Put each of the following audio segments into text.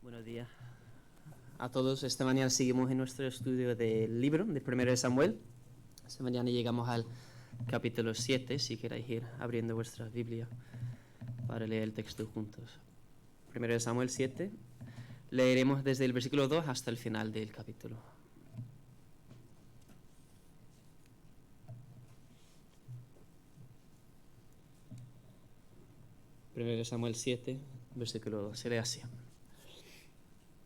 Buenos días a todos. Esta mañana seguimos en nuestro estudio del libro de 1 de Samuel. Esta mañana llegamos al capítulo 7, si queréis ir abriendo vuestra Biblia para leer el texto juntos. 1 de Samuel 7, leeremos desde el versículo 2 hasta el final del capítulo. 1 de Samuel 7, versículo 2, se lee así.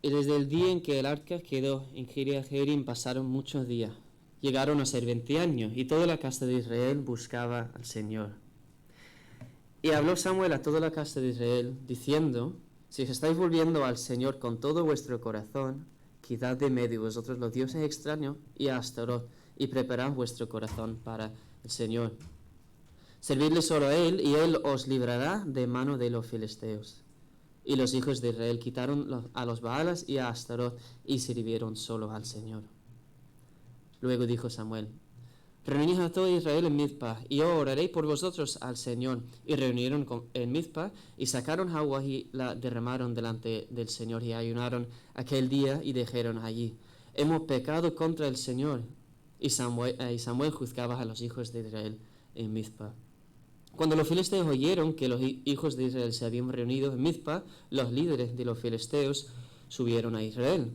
Y desde el día en que el arca quedó en Kiriath Jearim pasaron muchos días. Llegaron a ser 20 años, y toda la casa de Israel buscaba al Señor. Y habló Samuel a toda la casa de Israel, diciendo: si os estáis volviendo al Señor con todo vuestro corazón, quitad de medio vosotros los dioses extraños y a Astaroth, y preparad vuestro corazón para el Señor. Servidle solo a Él, y Él os librará de mano de los filisteos. Y los hijos de Israel quitaron a los Baales y a Astaroth, y sirvieron solo al Señor. Luego dijo Samuel: reunid a todo Israel en Mizpa, y yo oraré por vosotros al Señor. Y reunieron en Mizpa, y sacaron agua y la derramaron delante del Señor, y ayunaron aquel día, y dijeron allí: hemos pecado contra el Señor. Y Samuel juzgaba a los hijos de Israel en Mizpa. Cuando los filisteos oyeron que los hijos de Israel se habían reunido en Mizpa, los líderes de los filisteos subieron a Israel.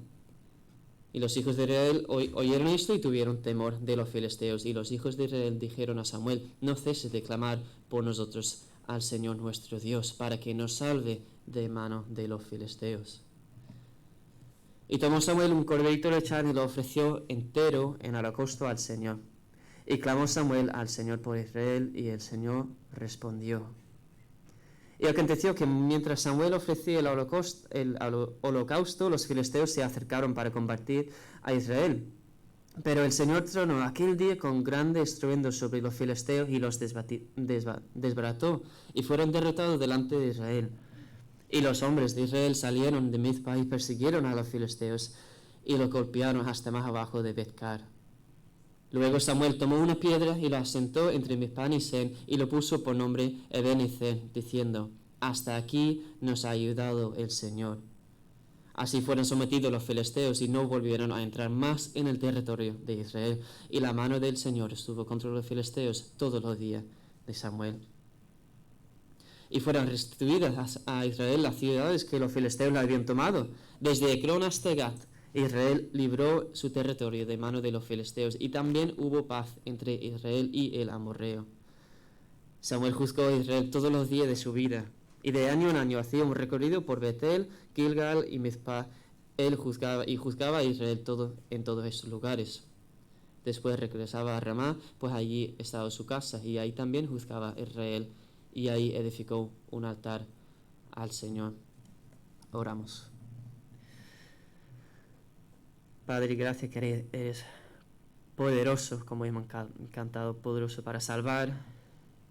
Y los hijos de Israel oyeron esto y tuvieron temor de los filisteos. Y los hijos de Israel dijeron a Samuel: no ceses de clamar por nosotros al Señor nuestro Dios, para que nos salve de mano de los filisteos. Y tomó Samuel un corderito lechal y lo ofreció entero en holocausto al Señor. Y clamó Samuel al Señor por Israel, y el Señor respondió. Y aconteció que mientras Samuel ofrecía el holocausto, los filisteos se acercaron para combatir a Israel. Pero el Señor tronó aquel día con grande estruendo sobre los filisteos y los desbarató, y fueron derrotados delante de Israel. Y los hombres de Israel salieron de Mizpa y persiguieron a los filisteos, y los golpearon hasta más abajo de Bet-car. Luego Samuel tomó una piedra y la asentó entre Mizpa y Sen, y lo puso por nombre Ebenezer, diciendo: hasta aquí nos ha ayudado el Señor. Así fueron sometidos los filisteos y no volvieron a entrar más en el territorio de Israel. Y la mano del Señor estuvo contra los filisteos todos los días de Samuel. Y fueron restituidas a Israel las ciudades que los filisteos le habían tomado, desde Ecrón hasta Gat. Israel libró su territorio de mano de los filisteos, y también hubo paz entre Israel y el amorreo. Samuel juzgó a Israel todos los días de su vida, y de año en año hacía un recorrido por Betel, Gilgal y Mizpa. Él juzgaba a Israel en todos estos lugares. Después regresaba a Ramá, pues allí estaba su casa, y ahí también juzgaba a Israel, y ahí edificó un altar al Señor. Oramos. Padre, gracias que eres poderoso, como hemos cantado, poderoso para salvar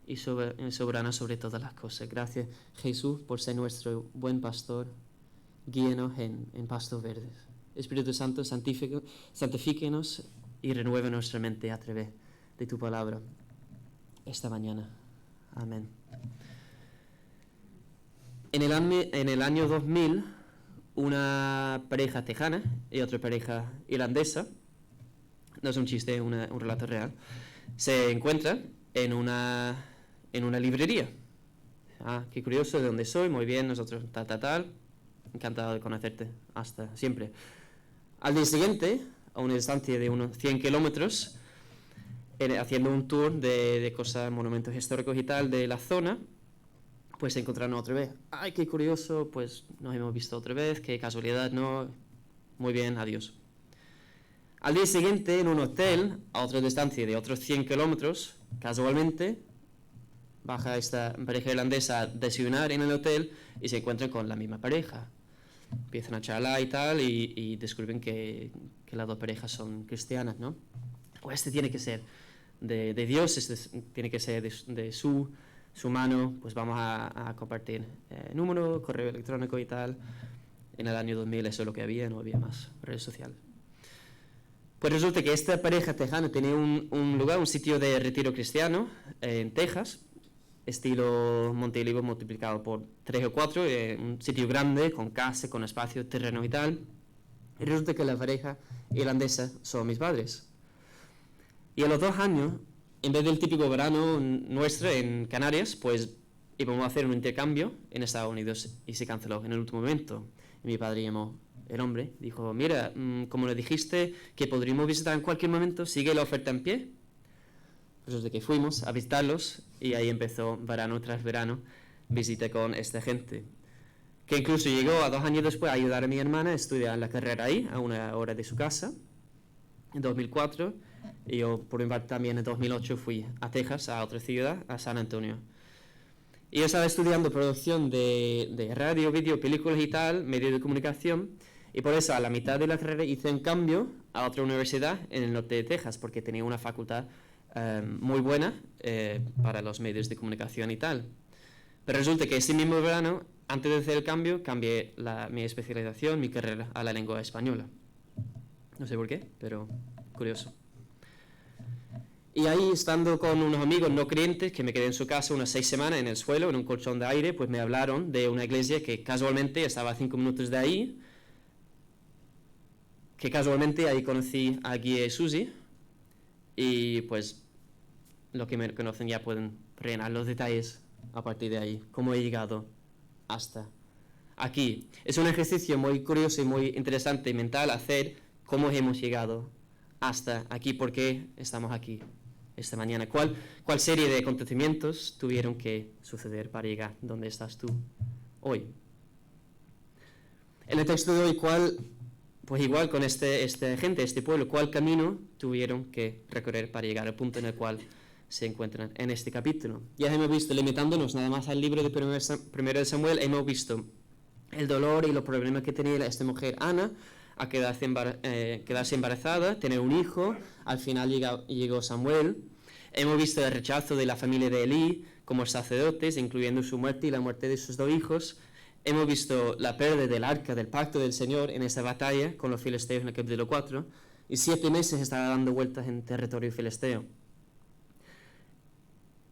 y soberano sobre todas las cosas. Gracias, Jesús, por ser nuestro buen pastor. Guíenos en pastos verdes. Espíritu Santo, santifíquenos y renueve nuestra mente a través de tu palabra esta mañana. Amén. En el año 2000, una pareja tejana y otra pareja irlandesa, no es un chiste, un relato real, se encuentran en una librería. Ah, qué curioso, ¿de dónde soy? Muy bien, nosotros tal, encantado de conocerte, hasta siempre. Al día siguiente, a una distancia de unos 100 kilómetros, haciendo un tour de cosas, monumentos históricos y tal de la zona, pues se encontraron otra vez. ¡Ay, qué curioso! Pues nos hemos visto otra vez, qué casualidad, ¿no? Muy bien, adiós. Al día siguiente, en un hotel, a otra distancia de otros 100 kilómetros, casualmente, baja esta pareja irlandesa a desayunar en el hotel y se encuentran con la misma pareja. Empiezan a charlar y tal, y descubren que las dos parejas son cristianas, ¿no? Pues este tiene que ser de Dios, este tiene que ser de su mano. Pues vamos a compartir número, correo electrónico y tal. En el año 2000 eso es lo que había, no había más redes sociales. Pues resulta que esta pareja tejana tenía un lugar, un sitio de retiro cristiano en Texas, estilo Monte Olivo multiplicado por 3 o 4, un sitio grande, con casa, con espacio, terreno y tal. Y resulta que la pareja irlandesa son mis padres. Y a los 2 años, en vez del típico verano nuestro en Canarias, pues íbamos a hacer un intercambio en Estados Unidos y se canceló en el último momento. Y mi padre llamó el hombre, dijo, mira, como le dijiste que podríamos visitar en cualquier momento, sigue la oferta en pie. Pues de que fuimos a visitarlos y ahí empezó verano tras verano, visita con esta gente. Que incluso llegó a 2 años después a ayudar a mi hermana a estudiar la carrera ahí, a una hora de su casa, en 2004. Y yo, por mi parte, también en 2008 fui a Texas, a otra ciudad, a San Antonio. Y yo estaba estudiando producción de radio, vídeo, películas y tal, medios de comunicación, y por eso a la mitad de la carrera hice un cambio a otra universidad en el norte de Texas, porque tenía una facultad muy buena para los medios de comunicación y tal. Pero resulta que ese mismo verano, antes de hacer el cambio, cambié mi especialización, mi carrera, a la lengua española. No sé por qué, pero curioso. Y ahí, estando con unos amigos no creyentes, que me quedé en su casa unas 6 semanas en el suelo, en un colchón de aire, pues me hablaron de una iglesia que casualmente estaba a 5 minutos de ahí, que casualmente ahí conocí a Guy y Susi, y pues los que me conocen ya pueden rellenar los detalles a partir de ahí, cómo he llegado hasta aquí. Es un ejercicio muy curioso y muy interesante mental hacer cómo hemos llegado hasta aquí, por qué estamos aquí esta mañana, cuál serie de acontecimientos tuvieron que suceder para llegar donde estás tú hoy. En el texto de hoy, pues igual con esta gente, este pueblo, cuál camino tuvieron que recorrer para llegar al punto en el cual se encuentran en este capítulo. Ya hemos visto, limitándonos nada más al libro de primero de Samuel, hemos visto el dolor y los problemas que tenía esta mujer Ana a quedarse embarazada, tener un hijo. Al final llegó Samuel. Hemos visto el rechazo de la familia de Elí como sacerdotes, incluyendo su muerte y la muerte de sus 2 hijos. Hemos visto la pérdida del arca del pacto del Señor en esa batalla con los filisteos en el capítulo 4, y 7 meses estaba dando vueltas en territorio filisteo.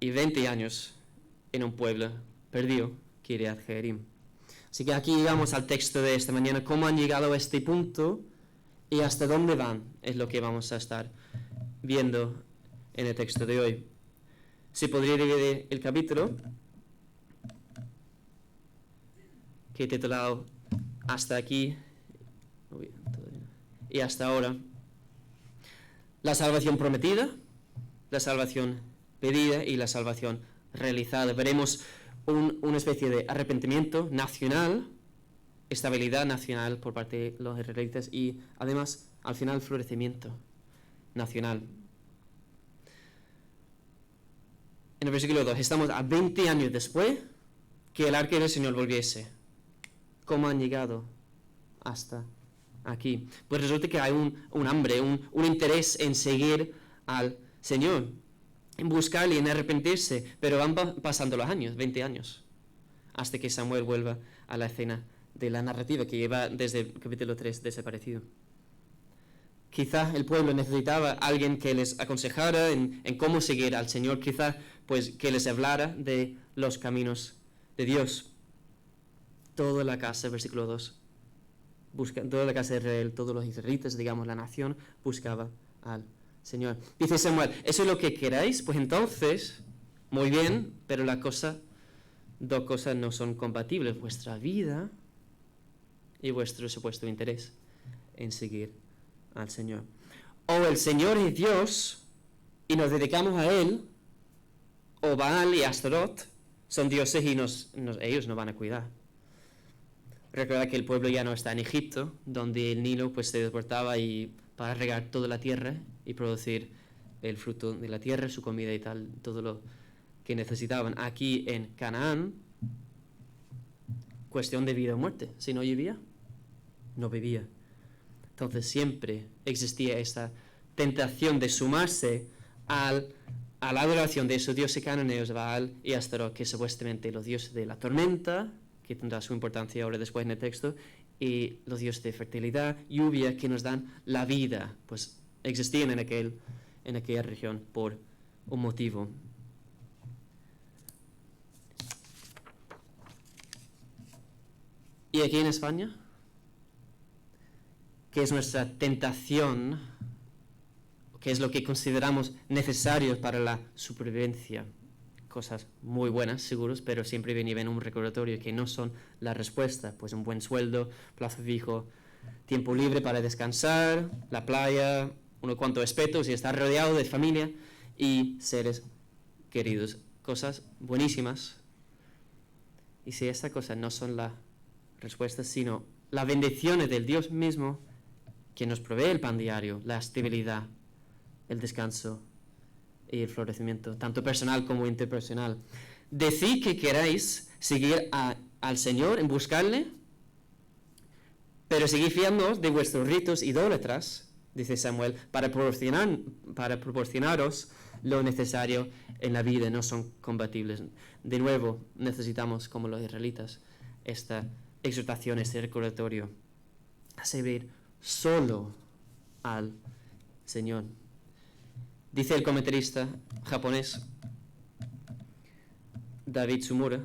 Y 20 años en un pueblo perdido, Kiriath Jearim. Así que aquí llegamos al texto de esta mañana, cómo han llegado a este punto y hasta dónde van, es lo que vamos a estar viendo en el texto de hoy. Si podría dividir el capítulo, que he titulado Hasta aquí y hasta ahora. La salvación prometida, la salvación pedida y la salvación realizada. Veremos una especie de arrepentimiento nacional, estabilidad nacional por parte de los israelitas y además al final florecimiento nacional. En el versículo 2, estamos a 20 años después que el arca del Señor volviese. ¿Cómo han llegado hasta aquí? Pues resulta que hay un hambre, un interés en seguir al Señor, en buscarle y en arrepentirse, pero van pasando los años, 20 años, hasta que Samuel vuelva a la escena de la narrativa que lleva desde el capítulo 3 desaparecido. Quizás el pueblo necesitaba a alguien que les aconsejara en cómo seguir al Señor, quizás pues que les hablara de los caminos de Dios. Toda la casa, versículo 2, toda la casa de Israel, todos los israelitas, digamos la nación, buscaba al Señor. Dice Samuel, ¿eso es lo que queráis? Pues entonces, muy bien, pero dos cosas no son compatibles, vuestra vida y vuestro supuesto interés en seguir al Señor. O el Señor es Dios y nos dedicamos a Él, o Baal y Astaroth son dioses y ellos nos van a cuidar. Recuerda que el pueblo ya no está en Egipto, donde el Nilo pues se desbordaba y para regar toda la tierra y producir el fruto de la tierra, su comida y tal, todo lo que necesitaban. Aquí en Canaán, cuestión de vida o muerte. Si no llovía, no bebía. Entonces siempre existía esta tentación de sumarse a la adoración de esos dioses cananeos, Baal y Astaroth, que supuestamente los dioses de la tormenta, que tendrá su importancia ahora después en el texto, y los dioses de fertilidad, lluvia, que nos dan la vida, pues existían en aquella región por un motivo. ¿Y aquí en España? ¿Qué es nuestra tentación? ¿Qué es lo que consideramos necesario para la supervivencia? Cosas muy buenas, seguros, pero siempre viene un recordatorio que no son la respuesta. Pues un buen sueldo, plazo fijo, tiempo libre para descansar, la playa, unos cuantos respetos y estar rodeado de familia y seres queridos. Cosas buenísimas. Y si estas cosas no son la respuesta, sino las bendiciones del Dios mismo que nos provee el pan diario, la estabilidad, el descanso y el florecimiento, tanto personal como interpersonal. Decid que queráis seguir al Señor en buscarle, pero seguid fiándoos de vuestros ritos idólatras, dice Samuel, para proporcionaros lo necesario en la vida, no son compatibles. De nuevo, necesitamos, como los israelitas, esta exhortación, este recordatorio, a servir solo al Señor. Dice el comentarista japonés David Tsumura,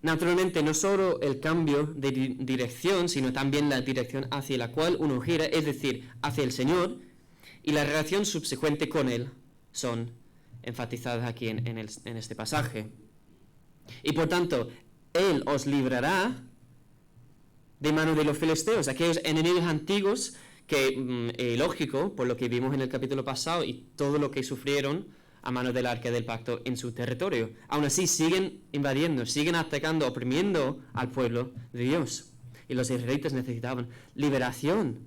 naturalmente no solo el cambio de dirección, sino también la dirección hacia la cual uno gira, es decir, hacia el Señor, y la relación subsecuente con Él, son enfatizadas aquí en este pasaje. Y por tanto, Él os librará de mano de los filisteos, aquellos enemigos antiguos que, lógico, por lo que vimos en el capítulo pasado y todo lo que sufrieron a mano del arca del pacto en su territorio. Aún así siguen invadiendo, siguen atacando, oprimiendo al pueblo de Dios. Y los israelitas necesitaban liberación.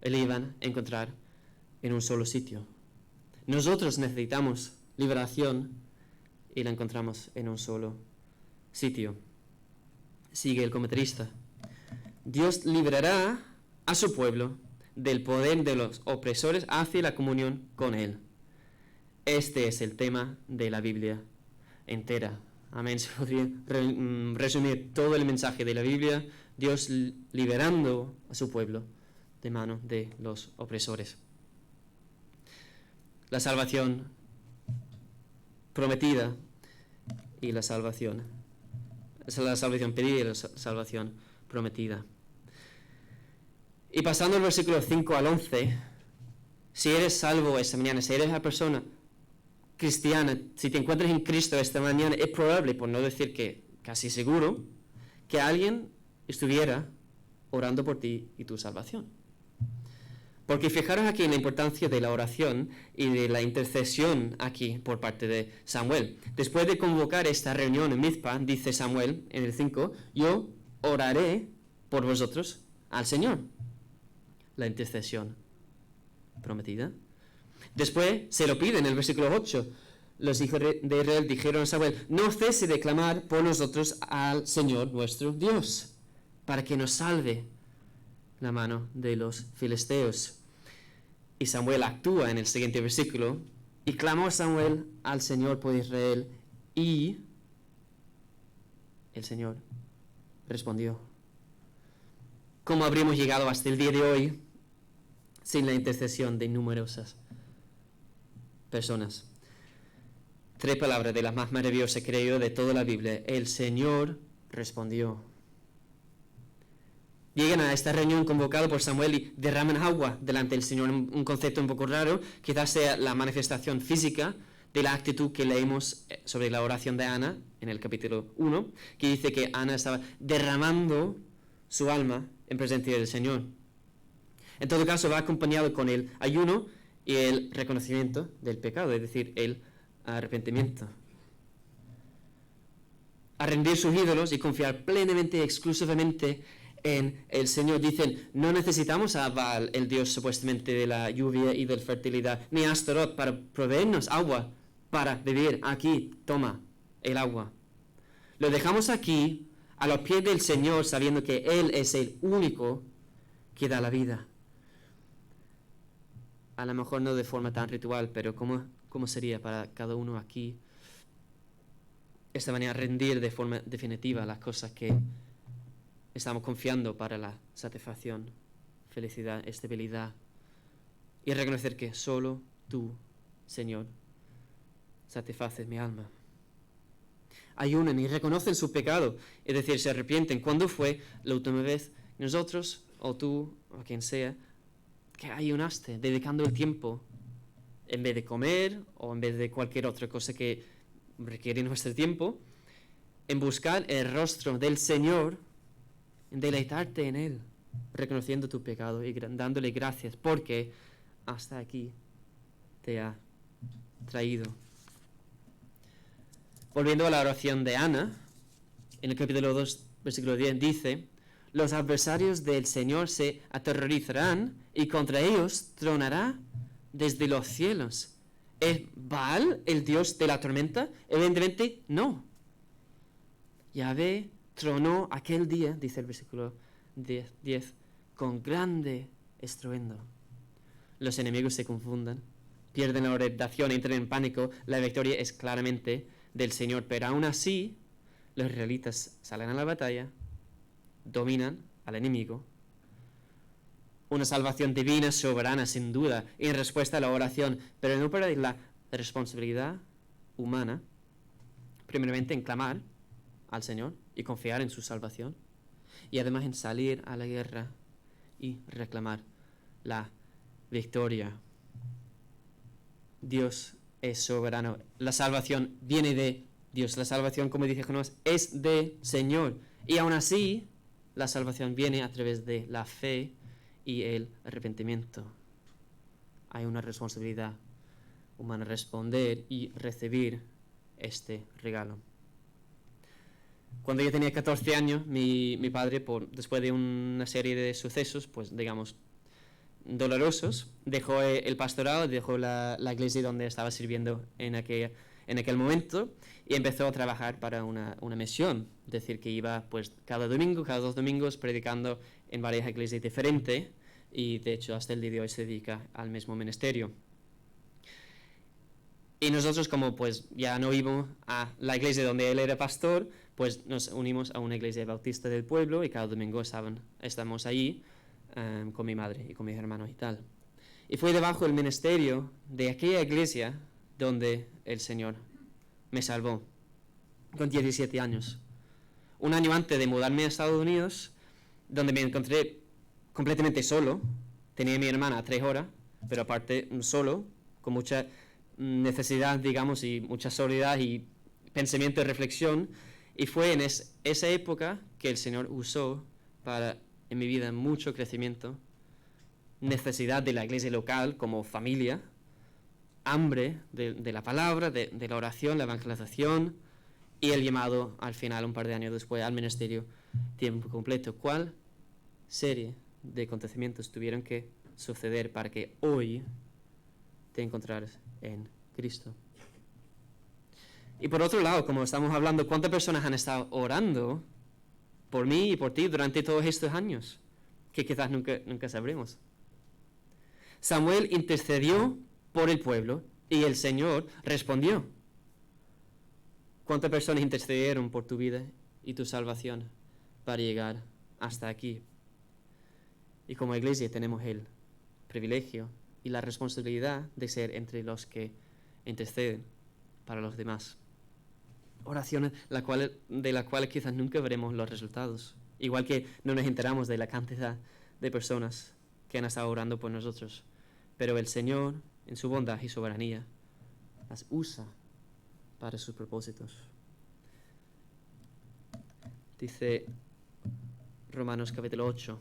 Y la iban a encontrar en un solo sitio. Nosotros necesitamos liberación y la encontramos en un solo sitio. Sigue el comentarista. Dios librará a su pueblo del poder de los opresores hacia la comunión con Él. Este es el tema de la Biblia entera. Amén. Se podría resumir todo el mensaje de la Biblia, Dios liberando a su pueblo de mano de los opresores. La salvación prometida y la salvación pedida y la salvación prometida. Y pasando el versículo 5 al 11, si eres salvo esta mañana, si eres la persona cristiana, si te encuentras en Cristo esta mañana, es probable, por no decir que casi seguro, que alguien estuviera orando por ti y tu salvación. Porque fijaros aquí en la importancia de la oración y de la intercesión aquí por parte de Samuel. Después de convocar esta reunión en Mizpa, dice Samuel en el 5, yo oraré por vosotros al Señor. La intercesión prometida. Después se lo pide en el versículo 8. Los hijos de Israel dijeron a Samuel, no cese de clamar por nosotros al Señor nuestro Dios, para que nos salve la mano de los filisteos. Y Samuel actúa en el siguiente versículo, y clamó Samuel al Señor por Israel, y el Señor respondió. ¿Cómo habríamos llegado hasta el día de hoy sin la intercesión de numerosas personas? 3 palabras de las más maravillosas, creo yo, de toda la Biblia. El Señor respondió. Llegan a esta reunión convocado por Samuel y derraman agua delante del Señor. Un concepto un poco raro, quizás sea la manifestación física de la actitud que leemos sobre la oración de Ana en el capítulo 1, que dice que Ana estaba derramando su alma en presencia del Señor. En todo caso, va acompañado con el ayuno y el reconocimiento del pecado, es decir, el arrepentimiento. A rendir sus ídolos y confiar plenamente y exclusivamente en el Señor. Dicen, no necesitamos a Baal, el Dios supuestamente de la lluvia y de la fertilidad, ni a Astaroth para proveernos agua para beber. Aquí, toma el agua. Lo dejamos aquí, a los pies del Señor, sabiendo que Él es el único que da la vida. A lo mejor no de forma tan ritual, pero ¿cómo sería para cada uno aquí esta manera rendir de forma definitiva las cosas que estamos confiando para la satisfacción, felicidad, estabilidad, y reconocer que solo tú, Señor, satisfaces mi alma? ayunan y reconocen su pecado, es decir, se arrepienten. ¿Cuándo fue la última vez nosotros, o tú, o quien sea, que ayunaste, dedicando el tiempo, en vez de comer o en vez de cualquier otra cosa que requiere nuestro tiempo, en buscar el rostro del Señor, en deleitarte en Él, reconociendo tu pecado y dándole gracias, porque hasta aquí te ha traído? Volviendo a la oración de Ana, en el capítulo 2, versículo 10, dice: los adversarios del Señor se aterrorizarán y contra ellos tronará desde los cielos. ¿Es Baal el dios de la tormenta? Evidentemente no. Yahvé tronó aquel día, dice el versículo 10, con grande estruendo. Los enemigos se confunden, pierden la orientación, entran en pánico. La victoria es claramente del Señor, pero aún así los israelitas salen a la batalla, dominan al enemigo. Una salvación divina, soberana, sin duda, en respuesta a la oración, pero no perder la responsabilidad humana, primeramente en clamar al Señor y confiar en su salvación, y además en salir a la guerra y reclamar la victoria. Dios es soberano. La salvación viene de Dios. La salvación, como dice Jonás, es del Señor. Y aún así, la salvación viene a través de la fe y el arrepentimiento. Hay una responsabilidad humana, responder y recibir este regalo. Cuando yo tenía 14 años, mi padre, después de una serie de sucesos, pues digamos, dolorosos, dejó el pastorado, dejó la iglesia donde estaba sirviendo en aquel momento, y empezó a trabajar para una misión. Es decir, que iba pues cada domingo, cada 2 domingos, predicando en varias iglesias diferentes, y de hecho hasta el día de hoy se dedica al mismo ministerio. Y nosotros, como pues ya no íbamos a la iglesia donde él era pastor, pues nos unimos a una iglesia bautista del pueblo, y cada domingo estamos allí con mi madre y con mis hermanos y tal. Y fue debajo del ministerio de aquella iglesia donde el Señor me salvó, con 17 años. Un año antes de mudarme a Estados Unidos, donde me encontré completamente solo. Tenía a mi hermana a 3 horas, pero aparte solo, con mucha necesidad, digamos, y mucha soledad y pensamiento y reflexión. Y fue en esa época que el Señor usó para, en mi vida, mucho crecimiento, necesidad de la iglesia local como familia, hambre de la palabra, de la oración, la evangelización, y el llamado al final, un par de años después, al ministerio tiempo completo. ¿Cuál serie de acontecimientos tuvieron que suceder para que hoy te encontraras en Cristo? Y por otro lado, como estamos hablando, ¿cuántas personas han estado orando por mí y por ti durante todos estos años? Que quizás nunca sabremos. Samuel intercedió por el pueblo y el Señor respondió. ¿Cuántas personas intercedieron por tu vida y tu salvación para llegar hasta aquí? Y como iglesia tenemos el privilegio y la responsabilidad de ser entre los que interceden para los demás. Oraciones de las cuales quizás nunca veremos los resultados. Igual que no nos enteramos de la cantidad de personas que han estado orando por nosotros. Pero el Señor, en su bondad y soberanía, las usa para sus propósitos. Dice Romanos capítulo 8.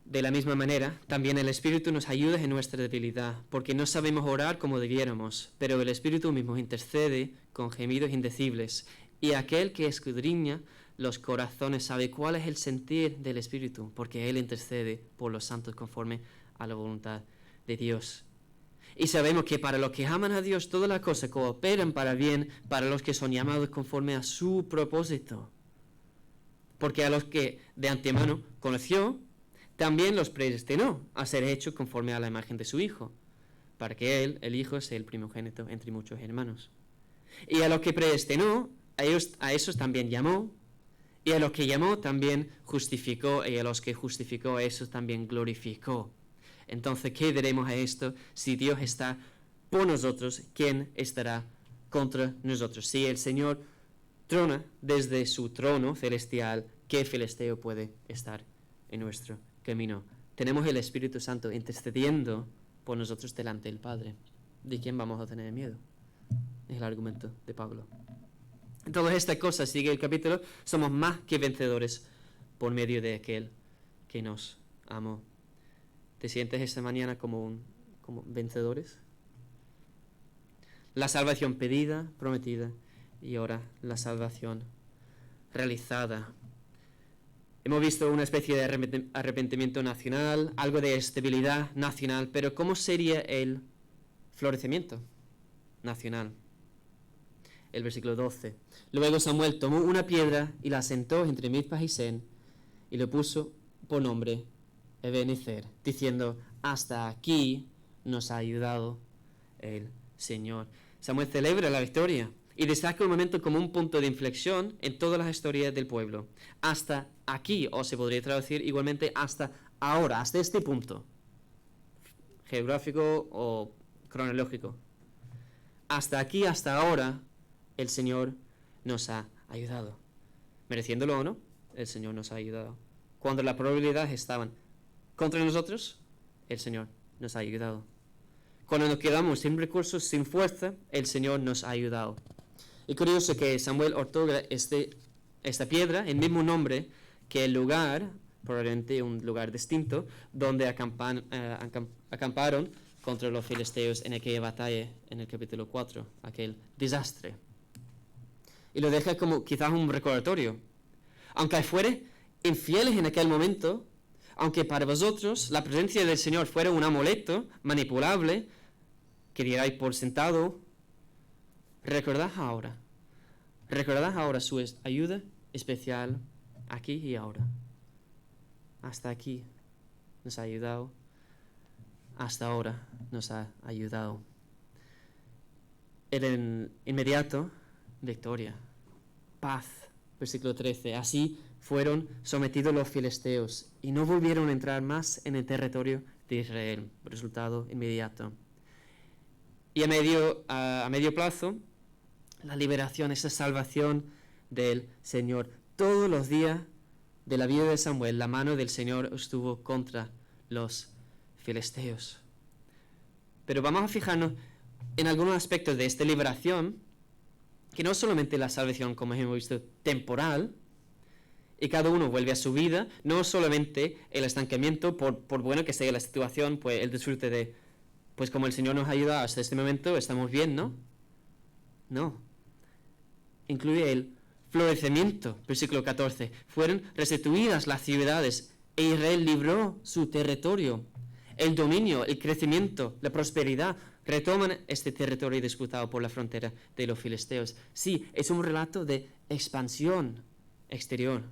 De la misma manera, también el Espíritu nos ayuda en nuestra debilidad, porque no sabemos orar como debiéramos, pero el Espíritu mismo intercede con gemidos indecibles, y aquel que escudriña los corazones sabe cuál es el sentir del Espíritu, porque Él intercede por los santos conforme a la voluntad de Dios. Y sabemos que para los que aman a Dios, todas las cosas cooperan para bien, para los que son llamados conforme a su propósito. Porque a los que de antemano conoció, también los predestinó a ser hechos conforme a la imagen de su Hijo, para que Él, el Hijo, sea el primogénito entre muchos hermanos. Y a los que predestinó, a esos también llamó, y a los que llamó también justificó, y a los que justificó, a esos también glorificó. Entonces, ¿qué diremos a esto? Si Dios está por nosotros, ¿quién estará contra nosotros. Si el Señor trona desde su trono celestial, ¿qué filisteo puede estar en nuestro camino? Tenemos el Espíritu Santo intercediendo por nosotros delante del Padre. ¿De quién vamos a tener miedo? Es el argumento de Pablo. En todas estas cosas, sigue el capítulo, somos más que vencedores por medio de aquel que nos amó. ¿Te sientes esta mañana como vencedores? La salvación pedida, prometida, y ahora la salvación realizada. Hemos visto una especie de arrepentimiento nacional, algo de estabilidad nacional, pero ¿cómo sería el florecimiento nacional? El versículo 12. Luego Samuel tomó una piedra y la sentó entre Mizpa y Sen y le puso por nombre Ebenezer, diciendo, hasta aquí nos ha ayudado el Señor. Samuel celebra la victoria y destaca un momento como un punto de inflexión en todas las historias del pueblo. Hasta aquí, o se podría traducir igualmente hasta ahora, hasta este punto, geográfico o cronológico. Hasta aquí, hasta ahora, el Señor nos ha ayudado. Mereciéndolo o no, el Señor nos ha ayudado. Cuando las probabilidades estaban contra nosotros, el Señor nos ha ayudado. Cuando nos quedamos sin recursos, sin fuerza, el Señor nos ha ayudado. Y curioso que Samuel otorga esta piedra el mismo nombre que el lugar, probablemente un lugar distinto, donde acamparon contra los filisteos en aquella batalla en el capítulo 4, aquel desastre. Y lo deja como quizás un recordatorio. Aunque fuere infieles en aquel momento, aunque para vosotros la presencia del Señor fuera un amuleto manipulable, que dierais por sentado, recordad ahora su ayuda especial aquí y ahora. Hasta aquí nos ha ayudado, hasta ahora nos ha ayudado. En inmediato, victoria, paz. Versículo 13. Así fueron sometidos los filisteos y no volvieron a entrar más en el territorio de Israel. Resultado inmediato. Y a medio plazo, la liberación, esa salvación del Señor. Todos los días de la vida de Samuel, la mano del Señor estuvo contra los filisteos. Pero vamos a fijarnos en algunos aspectos de esta liberación, que no solamente la salvación, como hemos visto, temporal, y cada uno vuelve a su vida, no solamente el estancamiento, por bueno que sea la situación, pues el disfrute de, pues como el Señor nos ha ayudado hasta este momento, estamos bien, ¿no? No. Incluye el florecimiento, versículo 14. Fueron restituidas las ciudades e Israel libró su territorio. El dominio, el crecimiento, la prosperidad retoman este territorio disputado por la frontera de los filisteos. Sí, es un relato de expansión exterior.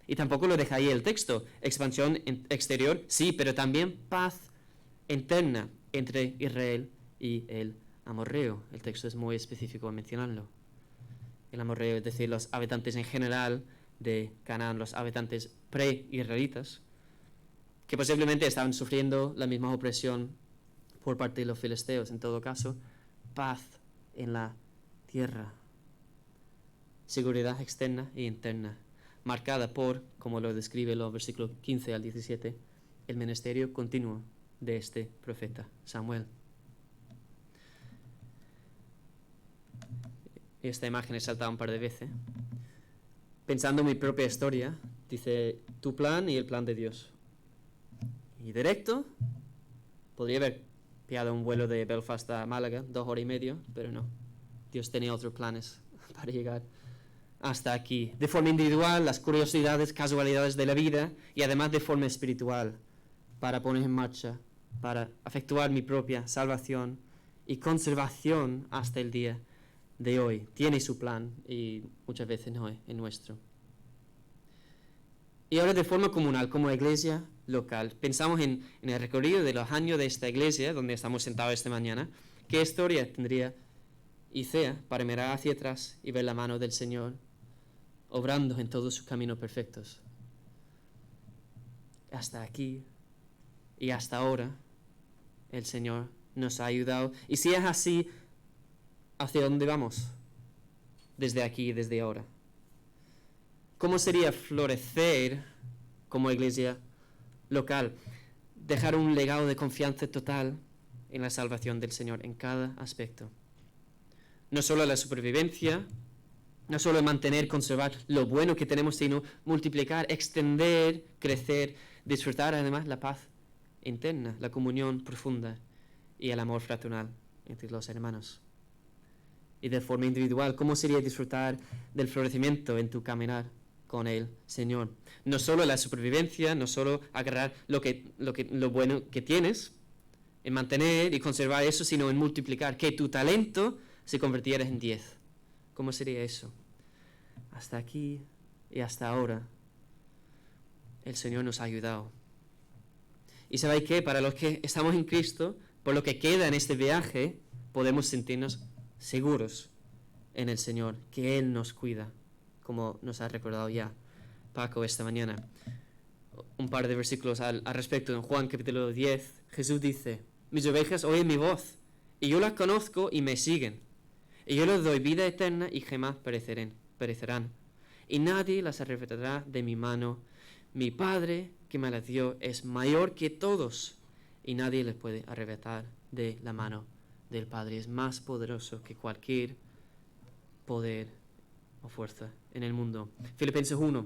Y tampoco lo deja ahí el texto. Expansión exterior, sí, pero también paz interna entre Israel y el amorreo. El texto es muy específico en mencionarlo. El amorreo, es decir, los habitantes en general de Canaán, los habitantes pre-israelitas, que posiblemente estaban sufriendo la misma opresión por parte de los filisteos. En todo caso, paz en la tierra, seguridad externa e interna, marcada por, como lo describe los versículos 15 al 17, el ministerio continuo de este profeta Samuel. Esta imagen he saltado un par de veces. Pensando en mi propia historia, dice tu plan y el plan de Dios. Y directo, podría haber pillado un vuelo de Belfast a Málaga, 2 horas y media, pero no. Dios tenía otros planes para llegar hasta aquí. De forma individual, las curiosidades, casualidades de la vida, y además de forma espiritual, para poner en marcha, para efectuar mi propia salvación y conservación hasta el día de hoy. Tiene su plan y muchas veces no es el nuestro. Y ahora de forma comunal, como iglesia local, pensamos en el recorrido de los años de esta iglesia, donde estamos sentados esta mañana. ¿Qué historia tendría Isaiah para mirar hacia atrás y ver la mano del Señor obrando en todos sus caminos perfectos? Hasta aquí y hasta ahora el Señor nos ha ayudado. Y si es así, ¿hacia dónde vamos? Desde aquí y desde ahora. ¿Cómo sería florecer como iglesia local? Dejar un legado de confianza total en la salvación del Señor en cada aspecto. No solo la supervivencia, no solo mantener, conservar lo bueno que tenemos, sino multiplicar, extender, crecer, disfrutar además la paz interna, la comunión profunda y el amor fraternal entre los hermanos. Y de forma individual, ¿cómo sería disfrutar del florecimiento en tu caminar con el Señor? No solo la supervivencia, no solo agarrar lo bueno que tienes, en mantener y conservar eso, sino en multiplicar, que tu talento se convirtiera en 10. ¿Cómo sería eso? Hasta aquí y hasta ahora el Señor nos ha ayudado. Y sabéis que para los que estamos en Cristo, por lo que queda en este viaje, podemos sentirnos seguros en el Señor, que Él nos cuida, como nos ha recordado ya Paco esta mañana. Un par de versículos al respecto. En Juan capítulo 10, Jesús dice: mis ovejas oyen mi voz, y yo las conozco y me siguen. Y yo les doy vida eterna y jamás perecerán. Y nadie las arrebatará de mi mano. Mi Padre que me las dio es mayor que todos, y nadie les puede arrebatar de la mano del Padre. Es más poderoso que cualquier poder o fuerza en el mundo. Filipenses 1,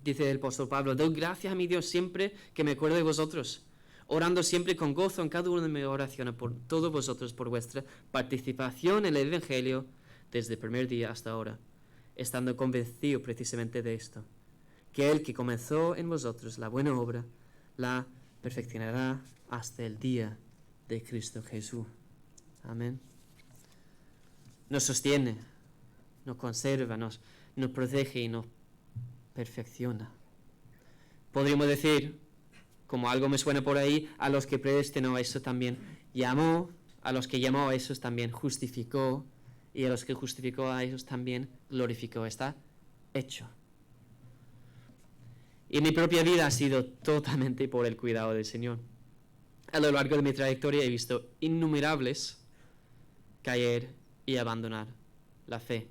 dice el apóstol Pablo: doy gracias a mi Dios siempre que me acuerdo de vosotros, orando siempre con gozo en cada una de mis oraciones por todos vosotros, por vuestra participación en el Evangelio desde el primer día hasta ahora, estando convencido precisamente de esto, que el que comenzó en vosotros la buena obra, la perfeccionará hasta el día de Cristo Jesús. Amén. Nos sostiene, nos conserva, nos protege y nos perfecciona. Podríamos decir, como algo me suena por ahí, a los que predestinó, eso también llamó, a los que llamó, a esos también justificó, y a los que justificó, a esos también glorificó. Está hecho. Y mi propia vida ha sido totalmente por el cuidado del Señor. A lo largo de mi trayectoria he visto innumerables caer y abandonar la fe.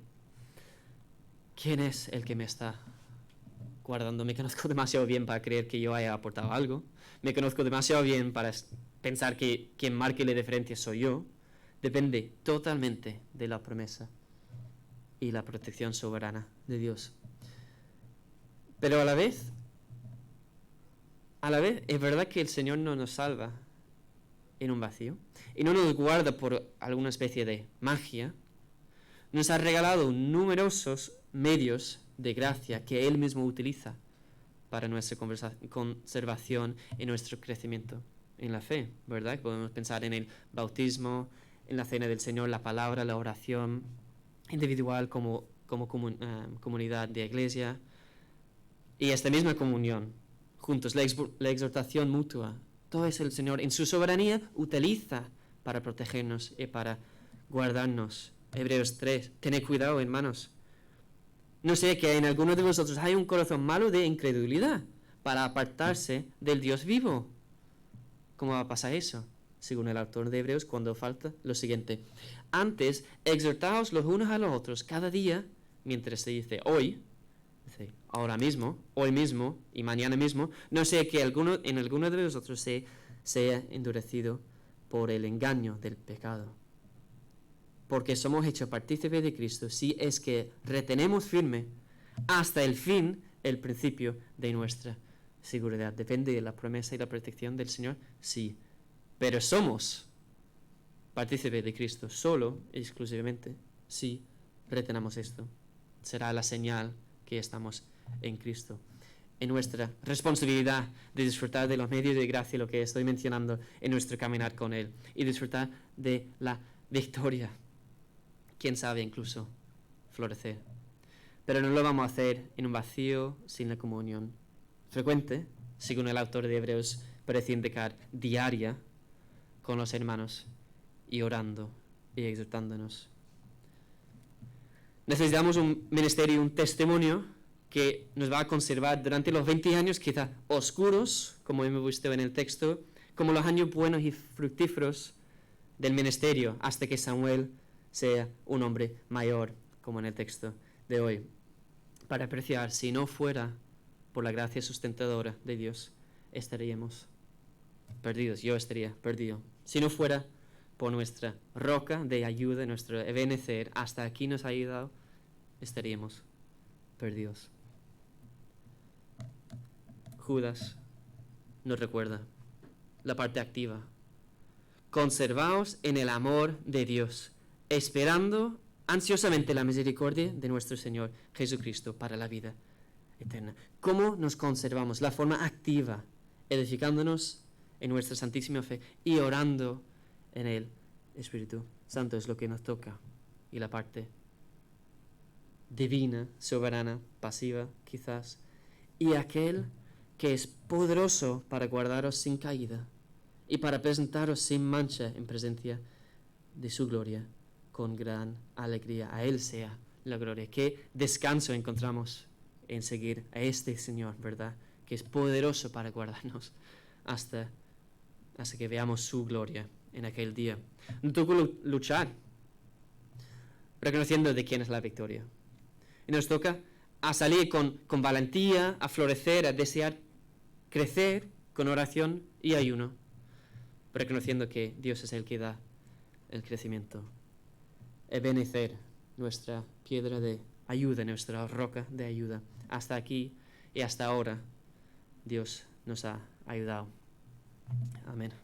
¿Quién es el que me está guardando? Me conozco demasiado bien para creer que yo haya aportado algo. Me conozco demasiado bien para pensar que quien marque la diferencia soy yo. Depende totalmente de la promesa y la protección soberana de Dios. Pero a la vez es verdad que el Señor no nos salva en un vacío y no nos guarda por alguna especie de magia. Nos ha regalado numerosos medios de gracia que Él mismo utiliza para nuestra conservación y nuestro crecimiento en la fe, ¿verdad? Podemos pensar en el bautismo, en la cena del Señor, la palabra, la oración individual como comunidad de iglesia, y esta misma comunión juntos, la exhortación mutua. Todo eso el Señor en su soberanía utiliza para protegernos y para guardarnos. Hebreos 3, tened cuidado, hermanos. No sé que en algunos de vosotros hay un corazón malo de incredulidad para apartarse del Dios vivo. ¿Cómo va a pasar eso? Según el autor de Hebreos, cuando falta lo siguiente: antes, exhortaos los unos a los otros cada día, mientras se dice hoy, ahora mismo, hoy mismo y mañana mismo, no sea que en alguno de vosotros se haya endurecido por el engaño del pecado. Porque somos hechos partícipes de Cristo si es que retenemos firme hasta el fin el principio de nuestra seguridad. Depende de la promesa y la protección del Señor, sí. Pero somos partícipes de Cristo solo y exclusivamente si retenemos esto. Será la señal que estamos en Cristo. En nuestra responsabilidad de disfrutar de los medios de gracia, lo que estoy mencionando, en nuestro caminar con Él, y disfrutar de la victoria. Quién sabe, incluso florecer. Pero no lo vamos a hacer en un vacío, sin la comunión frecuente, según el autor de Hebreos parece indicar, diaria con los hermanos y orando y exhortándonos. Necesitamos un ministerio, un testimonio que nos va a conservar durante los 20 años quizás oscuros, como hemos visto en el texto, como los años buenos y fructíferos del ministerio, hasta que Samuel sea un hombre mayor, como en el texto de hoy, para apreciar. Si no fuera por la gracia sustentadora de Dios, estaríamos perdidos. Yo estaría perdido. Si no fuera por nuestra roca de ayuda, nuestro Ebenezer, hasta aquí nos ha ayudado, estaríamos perdidos. Judas nos recuerda la parte activa. Conservaos en el amor de Dios, esperando ansiosamente la misericordia de nuestro Señor Jesucristo para la vida eterna. ¿Cómo nos conservamos? La forma activa, edificándonos en nuestra santísima fe y orando en el Espíritu Santo es lo que nos toca. Y la parte divina, soberana, pasiva, quizás, y aquel que es poderoso para guardaros sin caída y para presentaros sin mancha en presencia de su gloria con gran alegría. A Él sea la gloria. Qué descanso encontramos en seguir a este Señor, ¿verdad? Que es poderoso para guardarnos hasta que veamos su gloria en aquel día. Nos toca luchar, reconociendo de quién es la victoria. Y nos toca a salir con valentía, a florecer, a desear crecer con oración y ayuno, reconociendo que Dios es el que da el crecimiento. Ebenezer, nuestra piedra de ayuda, nuestra roca de ayuda. Hasta aquí y hasta ahora Dios nos ha ayudado. Amén.